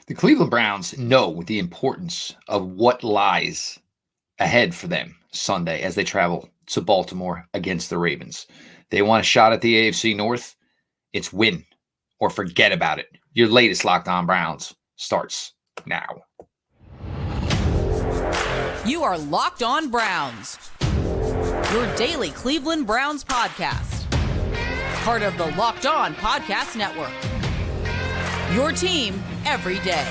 The Cleveland Browns know the importance of what lies ahead for them Sunday as they travel to Baltimore against the Ravens. They want a shot at the AFC North. It's win or forget about it. Your latest Locked On Browns starts now. You are Locked On Browns, your daily Cleveland Browns podcast. Part of the Locked On Podcast Network. Your team every day.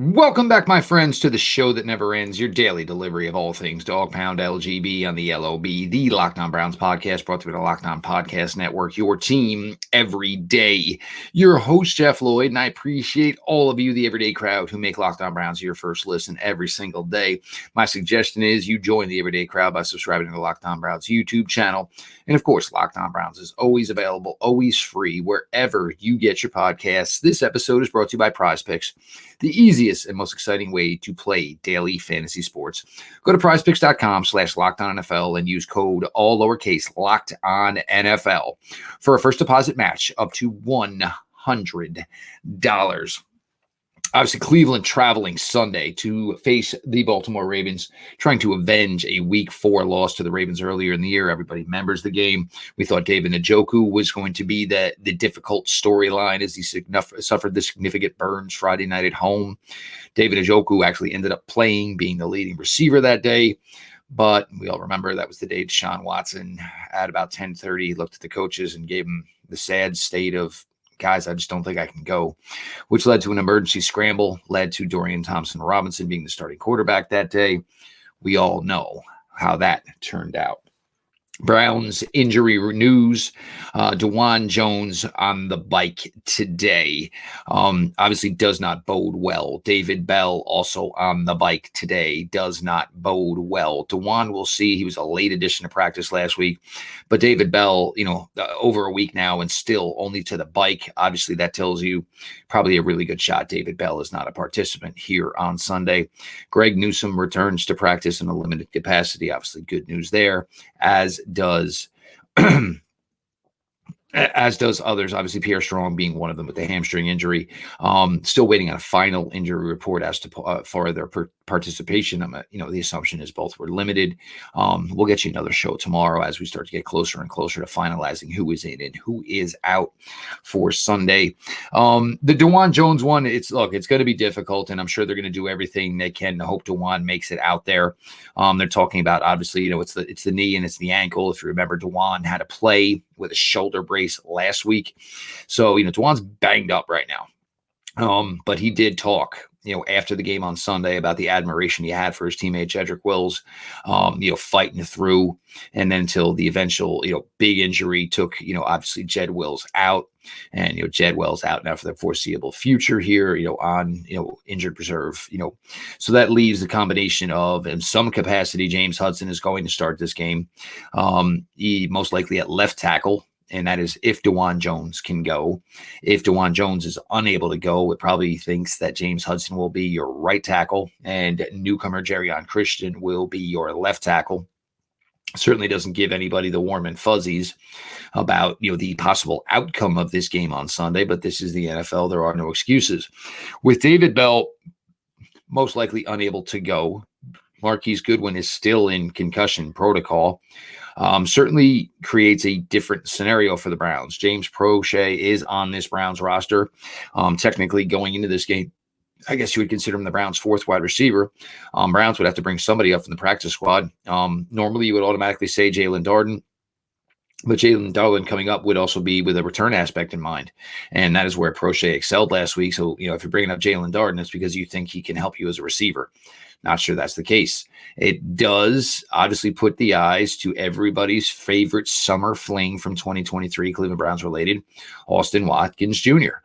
Welcome back, my friends, to the show that never ends, your daily delivery of all things Dog Pound LGB on the LOB, the Locked On Browns podcast, brought to you by the Locked On Podcast Network, your team every day. Your host, Jeff Lloyd, and I appreciate all of you, the everyday crowd, who make Locked On Browns your first listen every single day. My suggestion is you join the everyday crowd by subscribing to the Locked On Browns YouTube channel. And of course, Locked On Browns is always available, always free, wherever you get your podcasts. This episode is brought to you by PrizePicks, the easiest and most exciting way to play daily fantasy sports. Go to prizepicks.com/LockedOnNFL and use code all lowercase LockedOnNFL for a first deposit match up to $100. Obviously, Cleveland traveling Sunday to face the Baltimore Ravens, trying to avenge a Week 4 loss to the Ravens earlier in the year. Everybody remembers the game. We thought David Njoku was going to be the difficult storyline as he suffered the significant burns Friday night at home. David Njoku actually ended up playing, being the leading receiver that day. But we all remember that was the day Deshaun Watson at about 10:30 looked at the coaches and gave them the sad state of, guys, I just don't think I can go, which led to an emergency scramble, led to Dorian Thompson-Robinson being the starting quarterback that day. We all know how that turned out. Browns injury news, Dawand Jones on the bike today. Obviously does not bode well. David Bell also on the bike today does not bode well. Dawand, we'll see. He was a late addition to practice last week. But David Bell, over a week now and still only to the bike. Obviously that tells you probably a really good shot. David Bell is not a participant here on Sunday. Greg Newsome returns to practice in a limited capacity. Obviously good news there, as does others, obviously Pierre Strong being one of them with the hamstring injury. Still waiting on a final injury report as to for their participation. The assumption is both were limited. We'll get you another show tomorrow as we start to get closer and closer to finalizing who is in and who is out for Sunday. The Dawand Jones one, it's going to be difficult, and I'm sure they're going to do everything they can to hope Dawand makes it out there. They're talking about, obviously, it's the knee and it's the ankle. If you remember, Dawand had to play with a shoulder brace last week. So, Dawand's banged up right now. But he did talk, after the game on Sunday about the admiration he had for his teammate Jedrick Wills, fighting through, and then until the eventual, big injury took, obviously Jed Wills out, and, Jed Wills out now for the foreseeable future here, on, injured reserve, so that leaves the combination of, in some capacity, James Hudson is going to start this game. He most likely at left tackle. And that is if Dawand Jones can go. If Dawand Jones is unable to go, it probably thinks that James Hudson will be your right tackle and newcomer Jerrion Christian will be your left tackle. Certainly doesn't give anybody the warm and fuzzies about, the possible outcome of this game on Sunday, but this is the NFL. There are no excuses. With David Bell most likely unable to go, Marquise Goodwin is still in concussion protocol. Certainly creates a different scenario for the Browns. James Prochet is on this Browns roster. Technically going into this game, I guess you would consider him the Browns' fourth wide receiver. Browns would have to bring somebody up from the practice squad. Normally you would automatically say Jalen Darden, but Jalen Darden coming up would also be with a return aspect in mind. And that is where Prochet excelled last week. So, if you're bringing up Jalen Darden, it's because you think he can help you as a receiver. Not sure that's the case. It does obviously put the eyes to everybody's favorite summer fling from 2023, Cleveland Browns related, Austin Watkins Jr.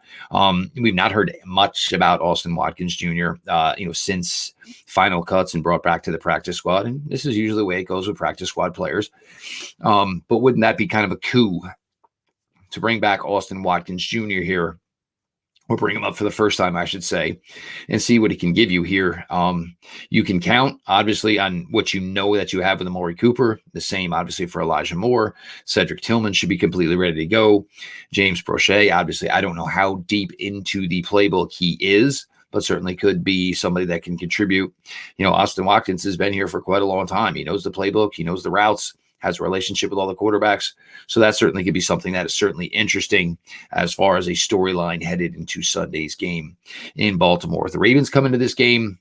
We've not heard much about Austin Watkins Jr., since final cuts and brought back to the practice squad. And this is usually the way it goes with practice squad players. But wouldn't that be kind of a coup to bring back Austin Watkins Jr. here or bring him up for the first time, I should say, and see what he can give you here. You can count, obviously, on what you know that you have with Amari Cooper. The same, obviously, for Elijah Moore. Cedric Tillman should be completely ready to go. James Prochet, obviously, I don't know how deep into the playbook he is, but certainly could be somebody that can contribute. Austin Watkins has been here for quite a long time. He knows the playbook. He knows the routes, has a relationship with all the quarterbacks. So that certainly could be something that is certainly interesting as far as a storyline headed into Sunday's game in Baltimore. The Ravens come into this game,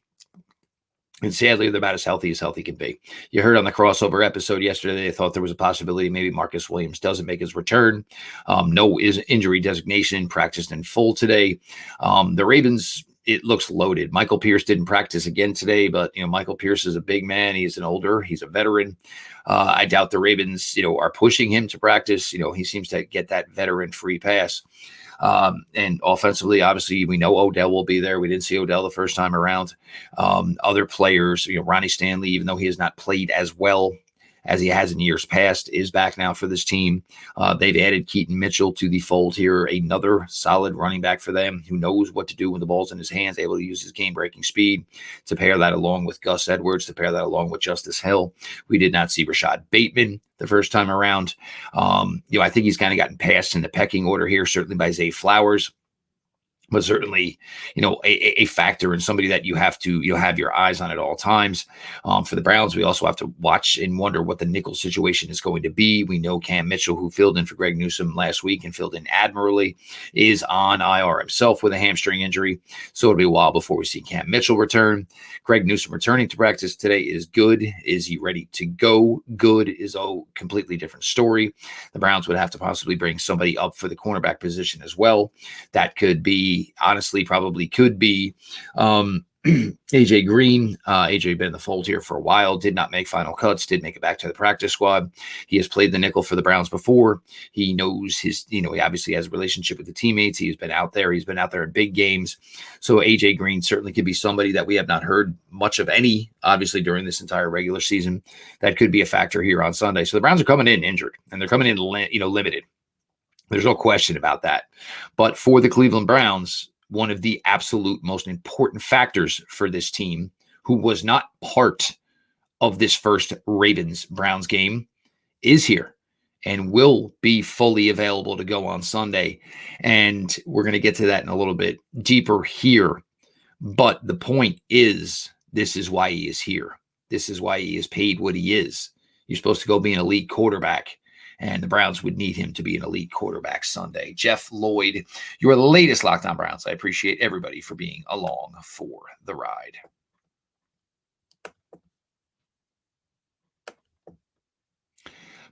and sadly, they're about as healthy can be. You heard on the crossover episode yesterday, they thought there was a possibility maybe Marcus Williams doesn't make his return. No injury designation, practiced in full today. The Ravens, it looks loaded. Michael Pierce didn't practice again today, but Michael Pierce is a big man. He's a veteran. I doubt the Ravens, are pushing him to practice. He seems to get that veteran free pass. And offensively, obviously, we know Odell will be there. We didn't see Odell the first time around. Other players, Ronnie Stanley, even though he has not played as well as he has in years past, is back now for this team. They've added Keaton Mitchell to the fold here, another solid running back for them who knows what to do when the ball's in his hands, able to use his game-breaking speed to pair that along with Gus Edwards, to pair that along with Justice Hill. We did not see Rashad Bateman the first time around. I think he's kind of gotten passed in the pecking order here, certainly by Zay Flowers. But certainly, a factor and somebody that you have to have your eyes on at all times. For the Browns, we also have to watch and wonder what the nickel situation is going to be. We know Cam Mitchell, who filled in for Greg Newsome last week and filled in admirably, is on IR himself with a hamstring injury. So it'll be a while before we see Cam Mitchell return. Greg Newsome returning to practice today is good. Is he ready to go? Good is a completely different story. The Browns would have to possibly bring somebody up for the cornerback position as well. That could be, honestly, probably could be AJ Green. AJ been in the fold here for a while, did not make final cuts, did make it back to the practice squad. He has played the nickel for the Browns before. He knows he obviously has a relationship with the teammates. He's been out there in big games. So AJ Green certainly could be somebody that we have not heard much of obviously during this entire regular season. That could be a factor here on Sunday. So the Browns are coming in injured, and they're coming in limited. There's no question about that. But for the Cleveland Browns, one of the absolute most important factors for this team, who was not part of this first Ravens-Browns game, is here and will be fully available to go on Sunday. And we're going to get to that in a little bit deeper here. But the point is, this is why he is here. This is why he is paid what he is. You're supposed to go be an elite quarterback, and the Browns would need him to be an elite quarterback Sunday. Jeff Lloyd, your latest Locked On Browns. I appreciate everybody for being along for the ride.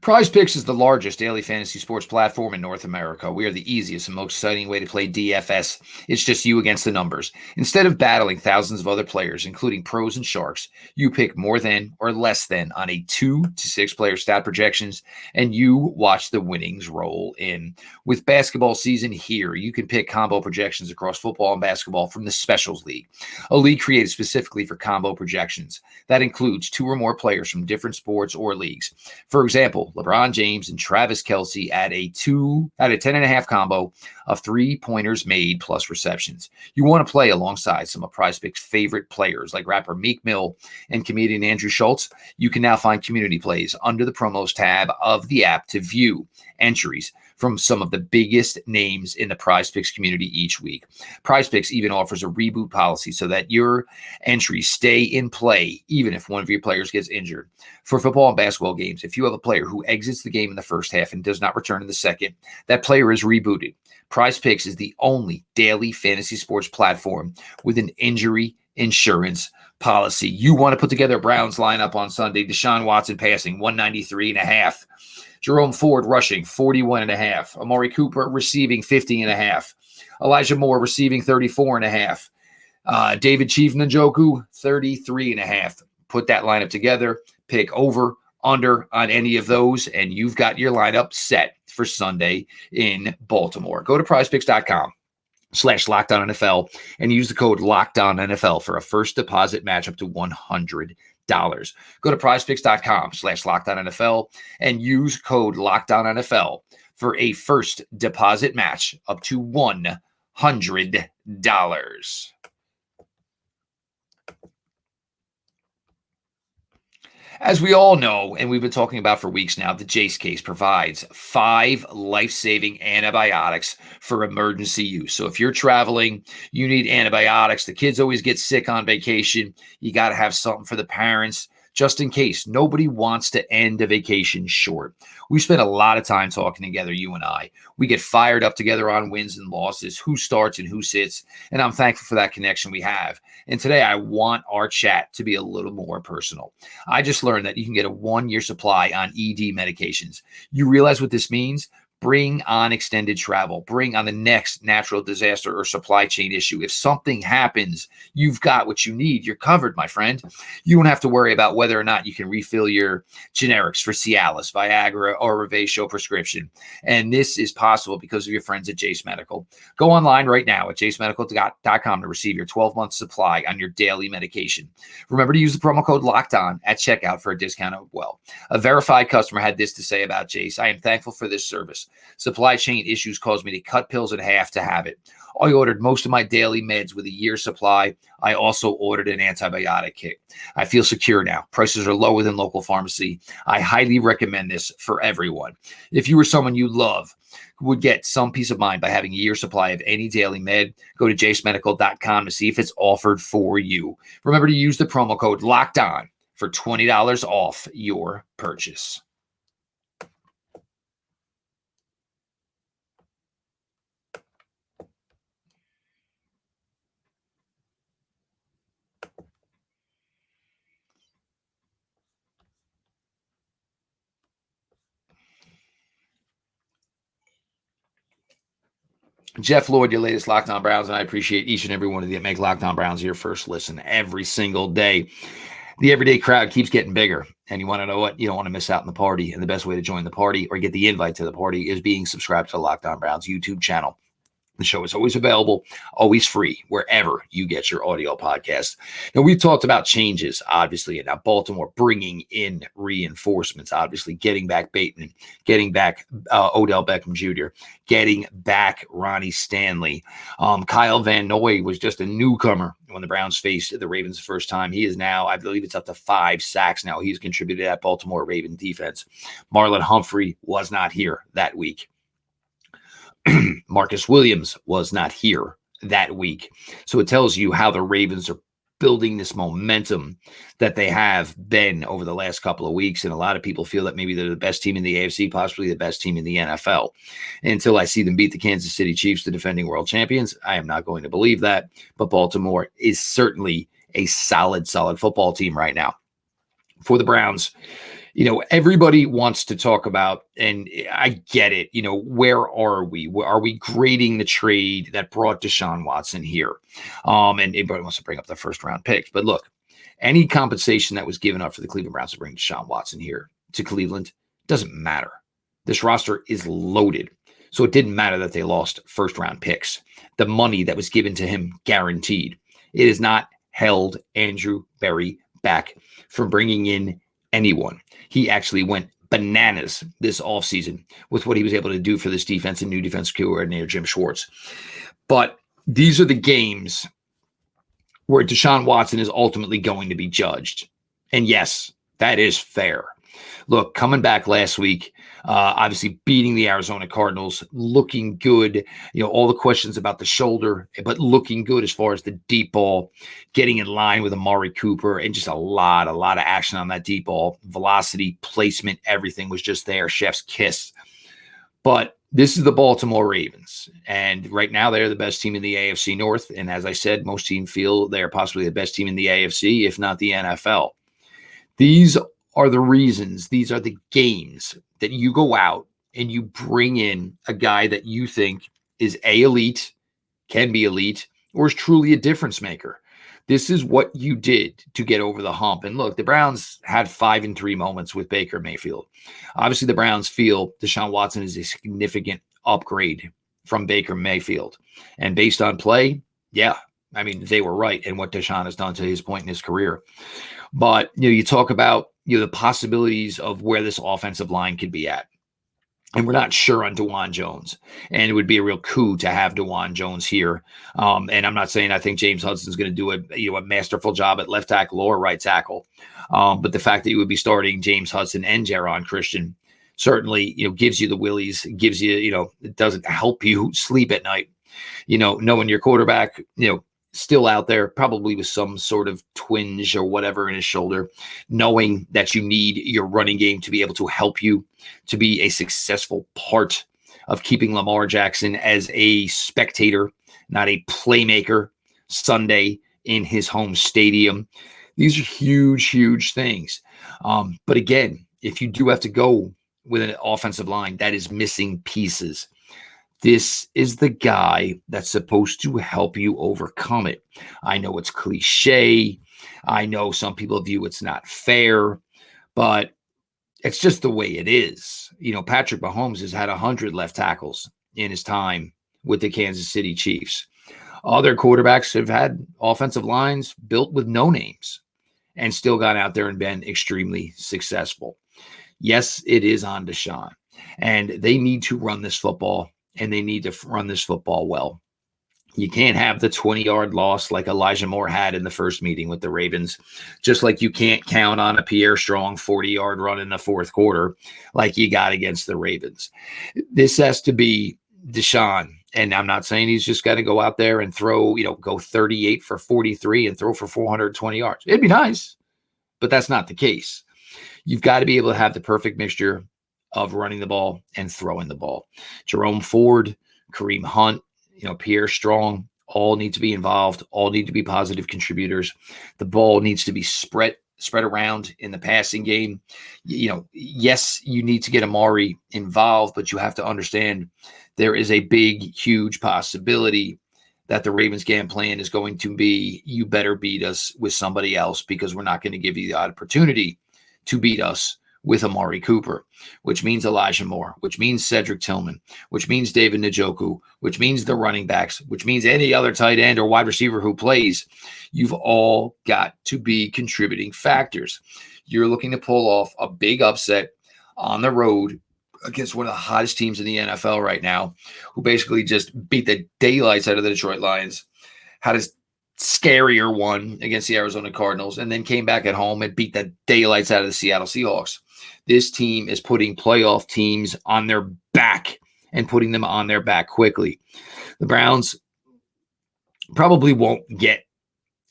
PrizePicks is the largest daily fantasy sports platform in North America. We are the easiest and most exciting way to play DFS. It's just you against the numbers. Instead of battling thousands of other players, including pros and sharks, you pick more than or less than on a 2 to 6 player stat projections, and you watch the winnings roll in. With basketball season here, you can pick combo projections across football and basketball from the Specials League, a league created specifically for combo projections. That includes 2 or more players from different sports or leagues. For example, LeBron James and Travis Kelce at a 10.5 combo of 3-pointers made plus receptions. You want to play alongside some of PrizePicks' favorite players like rapper Meek Mill and comedian Andrew Schwartz. You can now find community plays under the promos tab of the app to view entries from some of the biggest names in the PrizePicks community each week. PrizePicks even offers a reboot policy so that your entries stay in play even if one of your players gets injured. For football and basketball games, if you have a player who exits the game in the first half and does not return in the second, that player is rebooted. PrizePicks is the only daily fantasy sports platform with an injury insurance policy. You want to put together a Browns lineup on Sunday. Deshaun Watson passing 193.5. Jerome Ford rushing 41.5. Amari Cooper receiving 50.5. Elijah Moore receiving 34.5. David Chief Njoku 33.5. Put that lineup together, pick over, under on any of those, and you've got your lineup set for Sunday in Baltimore. Go to prizepicks.com/LockedOnNFL and use the code LockedOnNFL for a first deposit match up to $100. Go to prizepicks.com/LockedOnNFL and use code LockedOnNFL for a first deposit match up to $100. As we all know, and we've been talking about for weeks now, the Jase case provides 5 life-saving antibiotics for emergency use. So if you're traveling, you need antibiotics. The kids always get sick on vacation. You got to have something for the parents, just in case. Nobody wants to end a vacation short. We spend a lot of time talking together, you and I. We get fired up together on wins and losses, who starts and who sits, and I'm thankful for that connection we have. And today I want our chat to be a little more personal. I just learned that you can get a 1-year supply on ED medications. You realize what this means? Bring on extended travel. Bring on the next natural disaster or supply chain issue. If something happens, you've got what you need. You're covered, my friend. You don't have to worry about whether or not you can refill your generics for Cialis, Viagra, or Revatio prescription. And this is possible because of your friends at Jase Medical. Go online right now at jasemedical.com to receive your 12-month supply on your daily medication. Remember to use the promo code LOCKEDON at checkout for a discount as well. A verified customer had this to say about Jase. I am thankful for this service. Supply chain issues caused me to cut pills in half to have it. I ordered most of my daily meds with a year's supply. I also ordered an antibiotic kit. I feel secure now. Prices are lower than local pharmacy. I highly recommend this for everyone. If you or someone you love would get some peace of mind by having a year's supply of any daily med, go to jasemedical.com to see if it's offered for you. Remember to use the promo code LOCKEDON for $20 off your purchase. Jeff Lloyd, your latest Locked On Browns, and I appreciate each and every one of you that make Locked On Browns your first listen every single day. The everyday crowd keeps getting bigger, and you want to know what? You don't want to miss out on the party, and the best way to join the party or get the invite to the party is being subscribed to the Locked On Browns YouTube channel. The show is always available, always free, wherever you get your audio podcast. Now, we've talked about changes, obviously, and now Baltimore bringing in reinforcements, obviously, getting back Bateman, getting back Odell Beckham Jr., getting back Ronnie Stanley. Kyle Van Noy was just a newcomer when the Browns faced the Ravens the first time. He is now, I believe it's up to 5 sacks now. He's contributed at Baltimore Ravens defense. Marlon Humphrey was not here that week. Marcus Williams was not here that week. So it tells you how the Ravens are building this momentum that they have been over the last couple of weeks. And a lot of people feel that maybe they're the best team in the AFC, possibly the best team in the NFL. Until I see them beat the Kansas City Chiefs, the defending world champions, I am not going to believe that. But Baltimore is certainly a solid football team right now. For the Browns, you know, everybody wants to talk about, and I get it, you know, where are we? Are we grading the trade that brought Deshaun Watson here? And everybody wants to bring up the first round picks. But look, any compensation that was given up for the Cleveland Browns to bring Deshaun Watson here to Cleveland doesn't matter. This roster is loaded. So it didn't matter that they lost first round picks. The money that was given to him guaranteed. It has not held Andrew Berry back from bringing in anyone. He actually went bananas this offseason with what he was able to do for this defense and new defense coordinator Jim Schwartz. But these are the games where Deshaun Watson is ultimately going to be judged. And yes, that is fair. Look, coming back last week, obviously beating the Arizona Cardinals, looking good, you know, all the questions about the shoulder, but looking good as far as the deep ball, getting in line with Amari Cooper, and just a lot of action on that deep ball. Velocity, placement, everything was just there, chef's kiss. But this is the Baltimore Ravens, and right now they're the best team in the AFC North, and as I said, most teams feel they're possibly the best team in the AFC, if not the NFL. These are the reasons, these are the games that you go out and you bring in a guy that you think is elite, can be elite, or is truly a difference maker. This is what you did to get over the hump. And look, the Browns had 5-3 moments with Baker Mayfield. Obviously, the Browns feel Deshaun Watson is a significant upgrade from Baker Mayfield. And based on play, yeah, I mean, they were right in what Deshaun has done to his point in his career. But, you know, you talk about, you know, the possibilities of where this offensive line could be at. And we're not sure on Dawand Jones. And it would be a real coup to have Dawand Jones here. And I'm not saying I think James Hudson's going to do a masterful job at left tackle or right tackle. But the fact that you would be starting James Hudson and Jaron Christian certainly, gives you the willies, gives you, it doesn't help you sleep at night. Knowing your quarterback, still out there, probably with some sort of twinge or whatever in his shoulder, knowing that you need your running game to be able to help you to be a successful part of keeping Lamar Jackson as a spectator, not a playmaker Sunday in his home stadium. These are huge, huge things. But again, if you do have to go with an offensive line that is missing pieces, this is the guy that's supposed to help you overcome it. I know it's cliche. I know some people view it's not fair, but it's just the way it is. Patrick Mahomes has had 100 left tackles in his time with the Kansas City Chiefs. Other quarterbacks have had offensive lines built with no names and still got out there and been extremely successful. Yes, it is on Deshaun, and they need to run this football. And they need to run this football well. You can't have the 20-yard loss like Elijah Moore had in the first meeting with the Ravens, just like you can't count on a Pierre Strong 40-yard run in the fourth quarter like you got against the Ravens. This has to be Deshaun. And I'm not saying he's just got to go out there and throw, go 38 for 43 and throw for 420 yards. It'd be nice, but that's not the case. You've got to be able to have the perfect mixture of running the ball and throwing the ball. Jerome Ford, Kareem Hunt, Pierre Strong, all need to be involved, all need to be positive contributors. The ball needs to be spread around in the passing game. Yes, you need to get Amari involved, but you have to understand there is a big, huge possibility that the Ravens game plan is going to be, you better beat us with somebody else because we're not going to give you the opportunity to beat us with Amari Cooper, which means Elijah Moore, which means Cedric Tillman, which means David Njoku, which means the running backs, which means any other tight end or wide receiver who plays. You've all got to be contributing factors. You're looking to pull off a big upset on the road against one of the hottest teams in the NFL right now, who basically just beat the daylights out of the Detroit Lions, had a scarier one against the Arizona Cardinals, and then came back at home and beat the daylights out of the Seattle Seahawks. This team is putting playoff teams on their back and putting them on their back quickly. The Browns probably won't get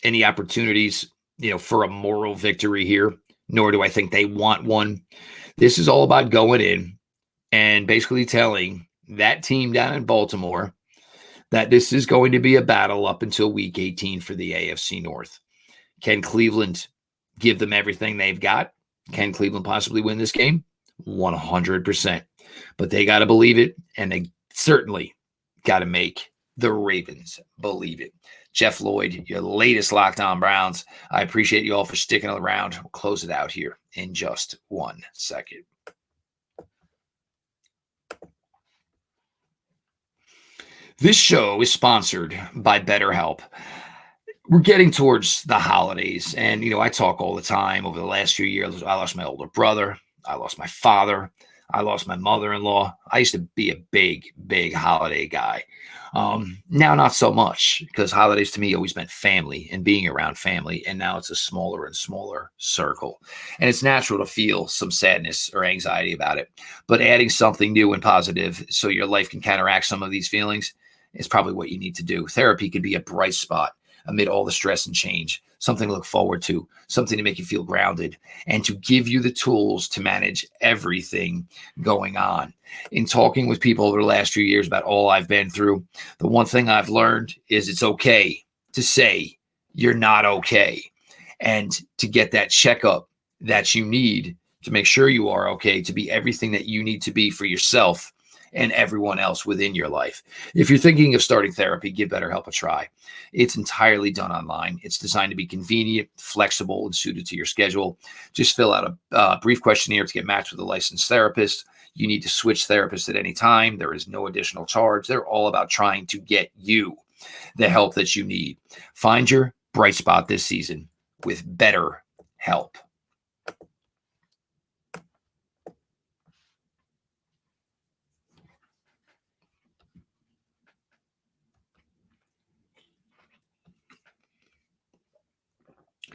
any opportunities, for a moral victory here, nor do I think they want one. This is all about going in and basically telling that team down in Baltimore that this is going to be a battle up until week 18 for the AFC North. Can Cleveland give them everything they've got? Can Cleveland possibly win this game? 100%. But they got to believe it, and they certainly got to make the Ravens believe it. Jeff Lloyd, your latest Locked On Browns. I appreciate you all for sticking around. We'll close it out here in just 1 second. This show is sponsored by BetterHelp. We're getting towards the holidays, and, I talk all the time. Over the last few years, I lost my older brother. I lost my father. I lost my mother-in-law. I used to be a big, big holiday guy. Now, not so much, because holidays to me always meant family and being around family, and now it's a smaller and smaller circle. And it's natural to feel some sadness or anxiety about it. But adding something new and positive so your life can counteract some of these feelings is probably what you need to do. Therapy could be a bright spot amid all the stress and change, something to look forward to, something to make you feel grounded, and to give you the tools to manage everything going on. In talking with people over the last few years about all I've been through, the one thing I've learned is it's okay to say you're not okay, and to get that checkup that you need to make sure you are okay, to be everything that you need to be for yourself and everyone else within your life. If you're thinking of starting therapy, give BetterHelp a try. It's entirely done online. It's designed to be convenient, flexible, and suited to your schedule. Just fill out a brief questionnaire to get matched with a licensed therapist. You need to switch therapists at any time. There is no additional charge. They're all about trying to get you the help that you need. Find your bright spot this season with BetterHelp.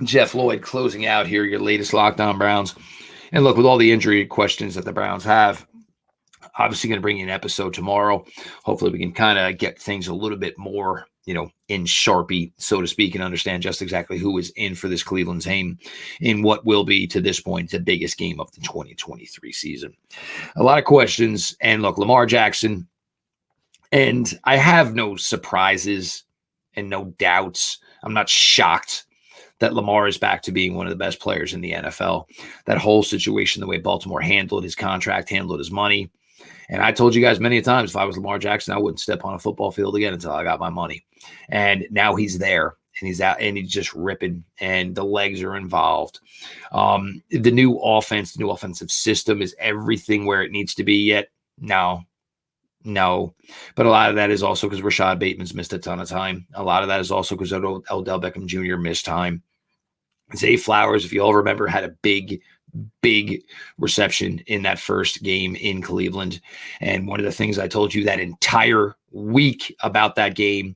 Jeff Lloyd closing out here, your latest Lockdown Browns. And look, with all the injury questions that the Browns have, obviously going to bring you an episode tomorrow. Hopefully we can kind of get things a little bit more, in Sharpie, so to speak, and understand just exactly who is in for this Cleveland's game in what will be, to this point, the biggest game of the 2023 season. A lot of questions. And look, Lamar Jackson, and I have no surprises and no doubts. I'm not shocked that Lamar is back to being one of the best players in the NFL. That whole situation, the way Baltimore handled his contract, handled his money. And I told you guys many times, if I was Lamar Jackson, I wouldn't step on a football field again until I got my money. And now he's there and he's out and he's just ripping and the legs are involved. The new offense, the new offensive system, is everything where it needs to be yet? No. But a lot of that is also because Rashad Bateman's missed a ton of time. A lot of that is also because Odell Beckham Jr. missed time. Zay Flowers, if you all remember, had a big reception in that first game in Cleveland. And one of the things I told you that entire week about that game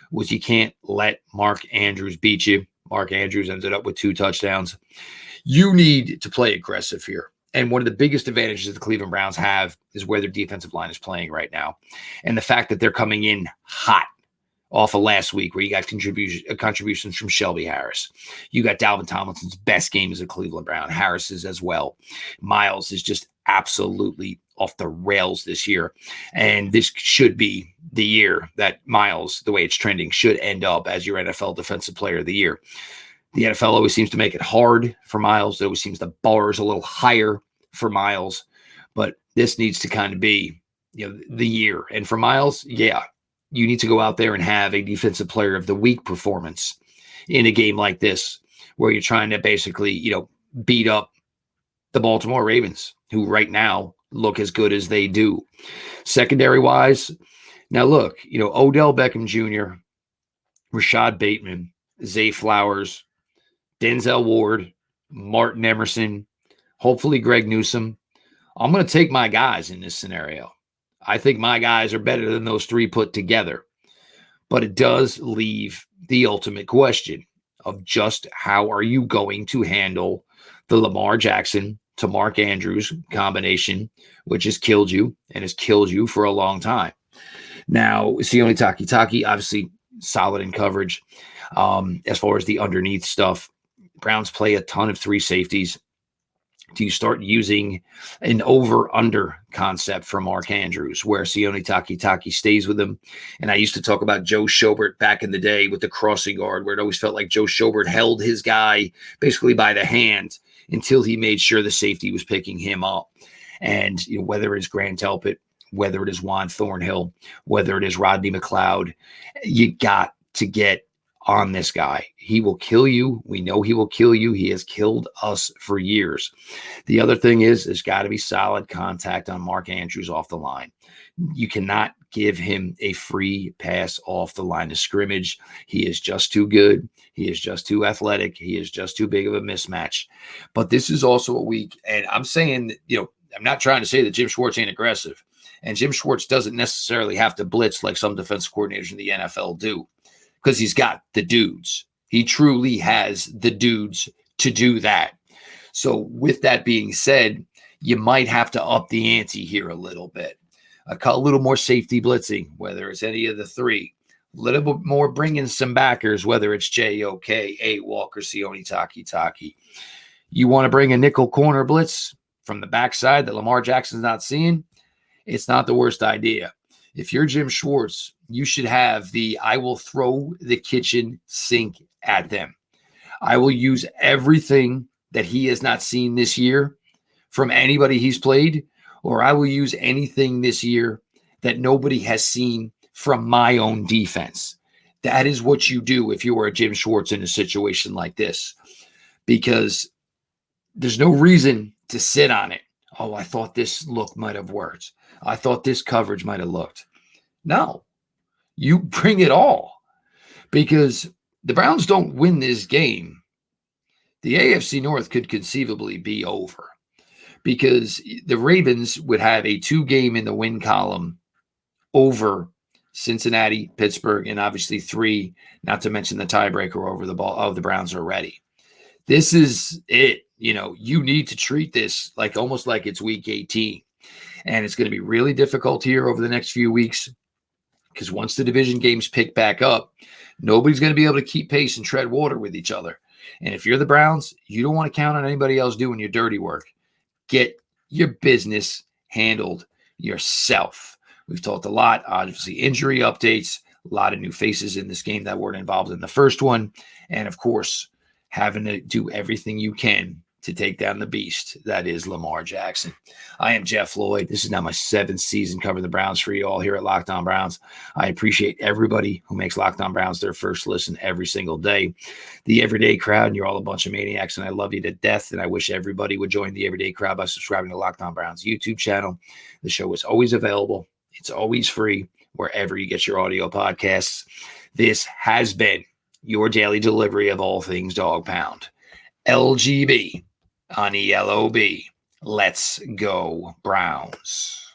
was you can't let Mark Andrews beat you. Mark Andrews ended up with 2 touchdowns. You need to play aggressive here. And one of the biggest advantages the Cleveland Browns have is where their defensive line is playing right now. And the fact that they're coming in hot off of last week, where you got contributions from Shelby Harris. You got Dalvin Tomlinson's best game as a Cleveland Brown. Harris's as well. Miles is just absolutely off the rails this year. And this should be the year that Miles, the way it's trending, should end up as your NFL Defensive Player of the Year. The NFL always seems to make it hard for Miles. It always seems the bar is a little higher for Miles. But this needs to kind of be, the year. And for Miles, you need to go out there and have a Defensive Player of the Week performance in a game like this, where you're trying to basically, beat up the Baltimore Ravens, who right now look as good as they do. Secondary wise, now look, Odell Beckham Jr., Rashad Bateman, Zay Flowers, Denzel Ward, Martin Emerson, hopefully Greg Newsome. I'm going to take my guys in this scenario. I think my guys are better than those 3 put together. But it does leave the ultimate question of just how are you going to handle the Lamar Jackson to Mark Andrews combination, which has killed you and has killed you for a long time. Now, Sione Takitaki, obviously solid in coverage. As far as the underneath stuff, Browns play a ton of 3 safeties. Do you start using an over-under concept for Mark Andrews, where Sione Takitaki stays with him? And I used to talk about Joe Schobert back in the day with the crossing guard, where it always felt like Joe Schobert held his guy basically by the hand until he made sure the safety was picking him up. And whether it is Grant Delpit, whether it is Juan Thornhill, whether it is Rodney McLeod, you got to get on this guy. He will kill you. We know he will kill you. He has killed us for years. The other thing is there's got to be solid contact on Mark Andrews off the line. You cannot give him a free pass off the line of scrimmage. He is just too good. He is just too athletic. He is just too big of a mismatch. But this is also a week, and I'm saying, I'm not trying to say that Jim Schwartz ain't aggressive. And Jim Schwartz doesn't necessarily have to blitz like some defensive coordinators in the NFL do, because he's got the dudes. He truly has the dudes to do that. So with that being said, you might have to up the ante here a little bit. A little more safety blitzing, whether it's any of the 3. A little bit more bringing some backers, whether it's J.O.K., A. Walker, Sione Takitaki. You want to bring a nickel corner blitz from the backside that Lamar Jackson's not seeing? It's not the worst idea. If you're Jim Schwartz, you should have I will throw the kitchen sink at them. I will use everything that he has not seen this year from anybody he's played, or I will use anything this year that nobody has seen from my own defense. That is what you do if you are a Jim Schwartz in a situation like this, because there's no reason to sit on it. Oh, I thought this look might have worked. I thought this coverage might have looked. No, you bring it all, because the Browns don't win this game. The AFC North could conceivably be over, because the Ravens would have a 2-game in the win column over Cincinnati, Pittsburgh, and obviously 3, not to mention the tiebreaker over the Browns already. This is it. You need to treat this like almost like it's week 18. And it's going to be really difficult here over the next few weeks because once the division games pick back up, nobody's going to be able to keep pace and tread water with each other. And if you're the Browns, you don't want to count on anybody else doing your dirty work. Get your business handled yourself. We've talked a lot, obviously, injury updates, a lot of new faces in this game that weren't involved in the first one. And of course, having to do everything you can to take down the beast that is Lamar Jackson. I am Jeff Lloyd. This is now my 7th season covering the Browns for you all here at Locked On Browns. I appreciate everybody who makes Locked On Browns their first listen every single day. The everyday crowd, and you're all a bunch of maniacs, and I love you to death, and I wish everybody would join the everyday crowd by subscribing to Locked On Browns YouTube channel. The show is always available. It's always free wherever you get your audio podcasts. This has been your daily delivery of all things Dog Pound. LGB on ELOB. Let's go, Browns.